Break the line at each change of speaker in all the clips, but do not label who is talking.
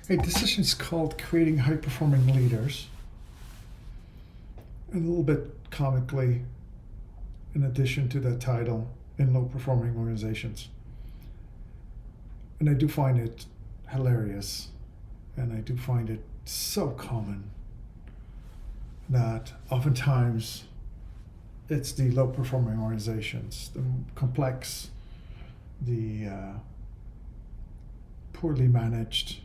Hey, this session is called Creating High-Performing Leaders. A little bit comically, in addition to the title, in low-performing organizations. And I do find it hilarious, and I do find it so common that oftentimes it's the low-performing organizations, the complex, the poorly managed,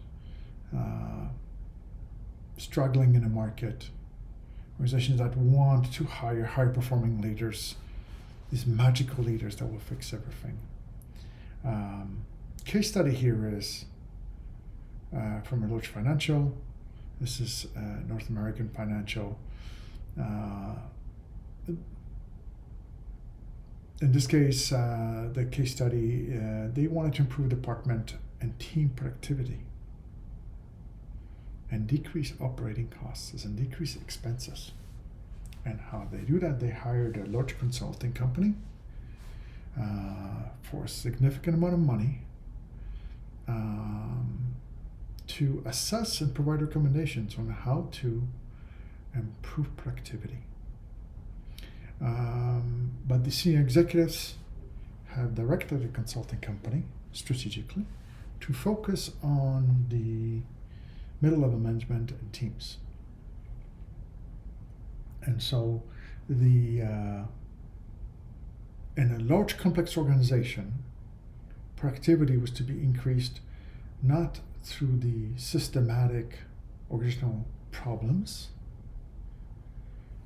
struggling in a market, organizations that want to hire high-performing leaders, these magical leaders that will fix everything. Case study here is from Vaynerchuk Financial. This is North American Financial. In this case, the case study, they wanted to improve department and team productivity and decrease operating costs and decrease expenses. And how they do that, they hired a large consulting company for a significant amount of money to assess and provide recommendations on how to improve productivity. But the senior executives have directed the consulting company strategically to focus on the middle-level management and teams. And so in a large complex organization, productivity was to be increased not through the systematic organizational problems,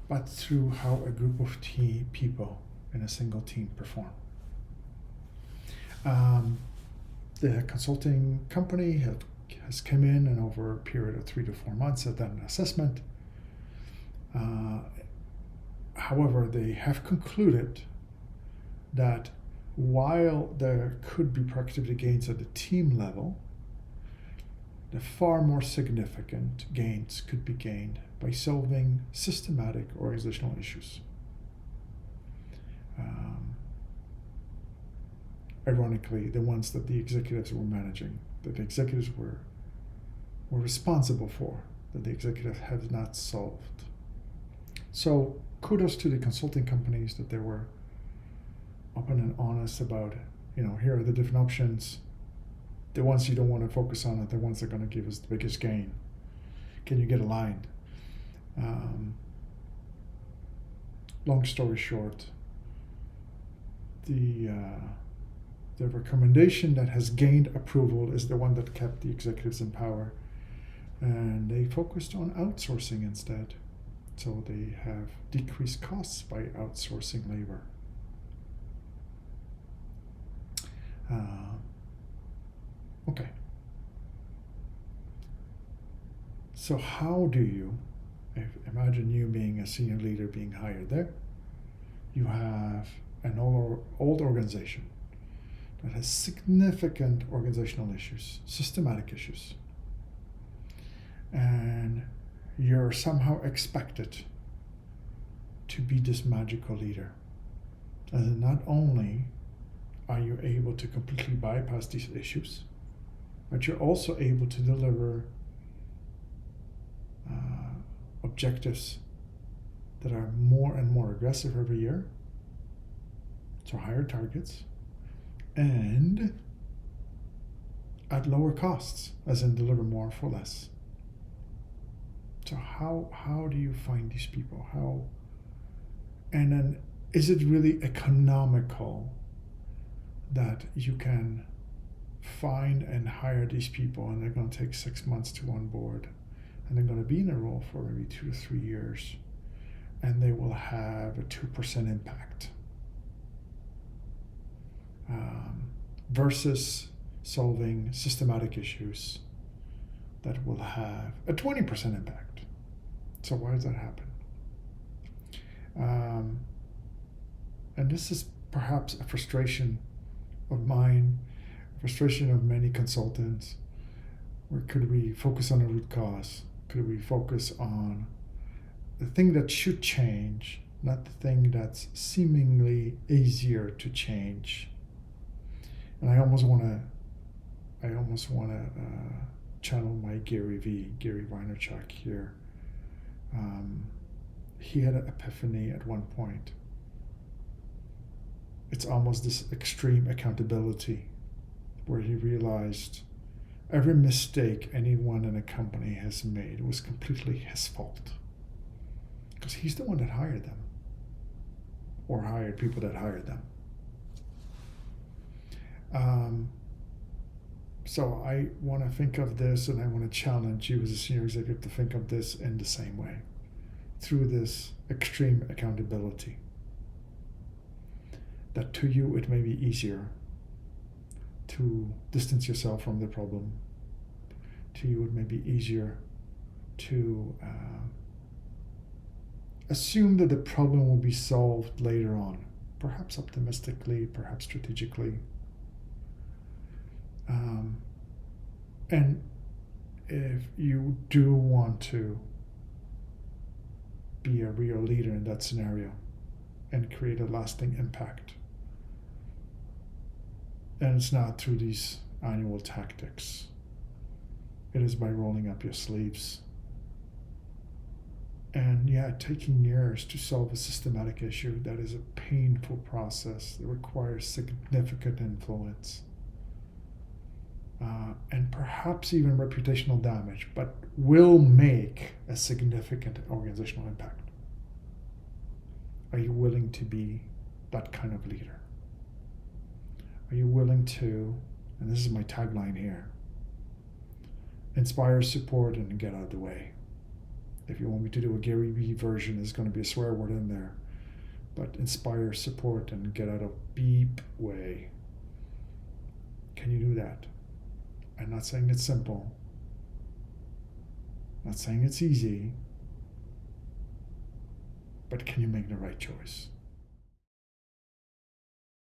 but through how a group of people in a single team perform. The consulting company has come in and over a period of 3 to 4 months have done an assessment. However, they have concluded that while there could be productivity gains at the team level, the far more significant gains could be gained by solving systematic organizational issues. Ironically, the ones that the executives were managing, that the executives were responsible for, that the executives have not solved. So kudos to the consulting companies that they were open and honest about, here are the different options. The ones you don't want to focus on are the ones that are going to give us the biggest gain. Can you get aligned? Long story short, the recommendation that has gained approval is the one that kept the executives in power, and they focused on outsourcing instead. So they have decreased costs by outsourcing labor. Okay. So how do you, imagine you being a senior leader being hired there. You have an old organization that has significant organizational issues, systematic issues. And you're somehow expected to be this magical leader. And not only are you able to completely bypass these issues, but you're also able to deliver objectives that are more and more aggressive every year, so higher targets, and at lower costs, as in deliver more for less. So how do you find these people? And then is it really economical that you can find and hire these people and they're going to take 6 months to onboard and they're going to be in a role for maybe 2 to 3 years and they will have a 2% impact versus solving systematic issues that will have a 20% impact? So why does that happen? And this is perhaps a frustration of mine, frustration of many consultants. Where could we focus on the root cause? Could we focus on the thing that should change, not the thing that's seemingly easier to change? And I almost want to channel my Gary Vaynerchuk here. He had an epiphany at one point. It's almost this extreme accountability where he realized every mistake anyone in a company has made was completely his fault. Because he's the one that hired them, or hired people that hired them. So I want to think of this, and I want to challenge you as a senior executive to think of this in the same way, through this extreme accountability. That to you it may be easier to distance yourself from the problem. To you it may be easier to assume that the problem will be solved later on, perhaps optimistically, perhaps strategically. And if you do want to be a real leader in that scenario and create a lasting impact, and it's not through these annual tactics, it is by rolling up your sleeves and taking years to solve a systematic issue that is a painful process that requires significant influence. And perhaps even reputational damage, but will make a significant organizational impact. Are you willing to be that kind of leader? Are you willing to, and this is my tagline here, inspire, support, and get out of the way? If you want me to do a Gary Vee version, there's going to be a swear word in there. But inspire, support, and get out of beep way. Can you do that? I'm not saying it's simple. Not saying it's easy. But can you make the right choice?